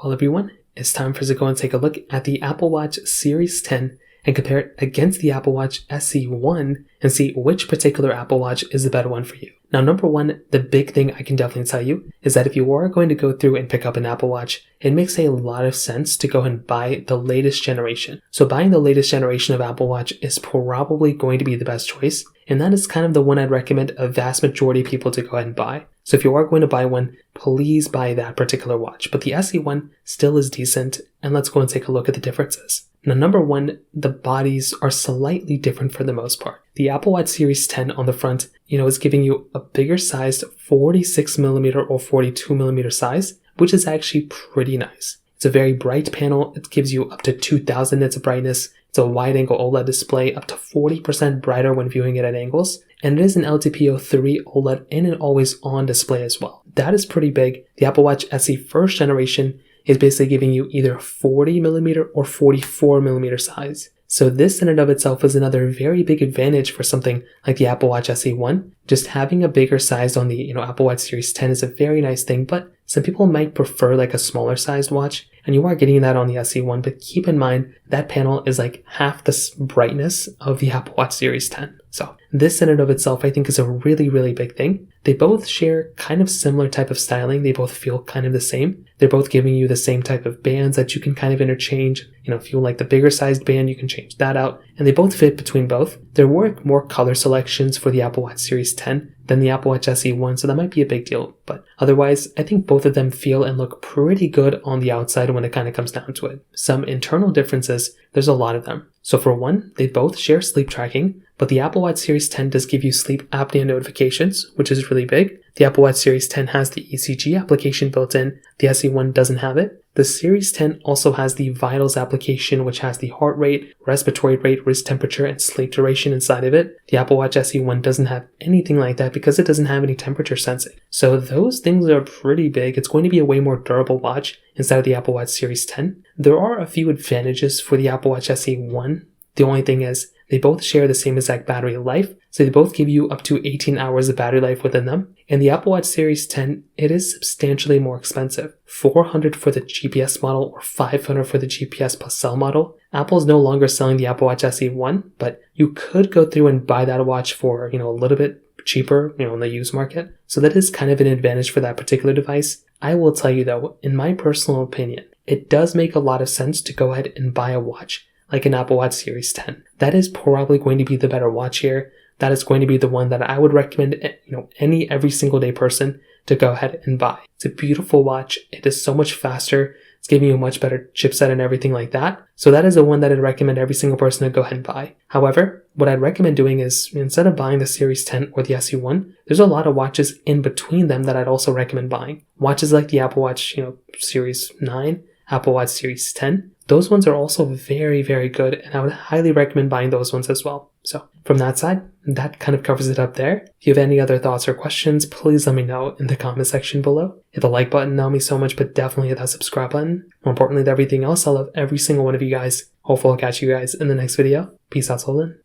Well, everyone, it's time for us to go and take a look at the Apple Watch Series 10 and compare it against the Apple Watch SE1 and see which particular Apple Watch is the better one for you. Now, number one, the big thing I can definitely tell you is that if you are going to go through and pick up an Apple Watch, it makes a lot of sense to go ahead and buy the latest generation. So buying the latest generation of Apple Watch is probably going to be the best choice, and that is kind of the one I'd recommend a vast majority of people to go ahead and buy. So if you are going to buy one, please buy that particular watch. But the SE1 still is decent, and let's go and take a look at the differences. Now, number one, the bodies are slightly different for the most part. The Apple Watch Series 10 on the front, is giving you a bigger sized 46mm or 42mm size, which is actually pretty nice. It's a very bright panel. It gives you up to 2000 nits of brightness. It's a wide-angle OLED display, up to 40% brighter when viewing it at angles, and it is an LTPO3 OLED and an always-on display as well. That is pretty big. The Apple Watch SE first generation is basically giving you either 40mm or 44mm size. So this in and of itself is another very big advantage for something like the Apple Watch SE1. Just having a bigger size on the Apple Watch Series 10 is a very nice thing, but some people might prefer like a smaller sized watch, and you are getting that on the SE1, but keep in mind that panel is like half the brightness of the Apple Watch Series 10. So this in and of itself I think is a really, really big thing. They both share kind of similar type of styling. They both feel kind of the same. They're both giving you the same type of bands that you can kind of interchange. If you like the bigger sized band, you can change that out. And they both fit between both. There were more color selections for the Apple Watch Series 10 than the Apple Watch SE1, so that might be a big deal. But otherwise, I think both of them feel and look pretty good on the outside when it kind of comes down to it. Some internal differences, there's a lot of them. So for one, they both share sleep tracking, but the Apple Watch Series 10 does give you sleep apnea notifications, which is really big. The Apple Watch Series 10 has the ECG application built in. The SE1 doesn't have it. The Series 10 also has the Vitals application, which has the heart rate, respiratory rate, wrist temperature, and sleep duration inside of it. The Apple Watch SE1 doesn't have anything like that because it doesn't have any temperature sensing. So those things are pretty big. It's going to be a way more durable watch instead of the Apple Watch Series 10. There are a few advantages for the Apple Watch SE1. The only thing is, they both share the same exact battery life, so they both give you up to 18 hours of battery life within them. And the Apple Watch Series 10, it is substantially more expensive. $400 for the GPS model or $500 for the GPS plus cell model. Apple's no longer selling the Apple Watch SE1, but you could go through and buy that watch for, a little bit cheaper, in the used market. So that is kind of an advantage for that particular device. I will tell you though, in my personal opinion, it does make a lot of sense to go ahead and buy a watch like an Apple Watch Series 10. That is probably going to be the better watch here. That is going to be the one that I would recommend, every single day person to go ahead and buy. It's a beautiful watch. It is so much faster. It's giving you a much better chipset and everything like that. So that is the one that I'd recommend every single person to go ahead and buy. However, what I'd recommend doing is instead of buying the Series 10 or the SE1, there's a lot of watches in between them that I'd also recommend buying. Watches like the Apple Watch, Series 9, Apple Watch Series 10. Those ones are also very, very good, and I would highly recommend buying those ones as well. So from that side, that kind of covers it up there. If you have any other thoughts or questions, please let me know in the comment section below. Hit the like button, that would mean so much, but definitely hit that subscribe button. More importantly than everything else, I love every single one of you guys. Hopefully I'll catch you guys in the next video. Peace out, Solon.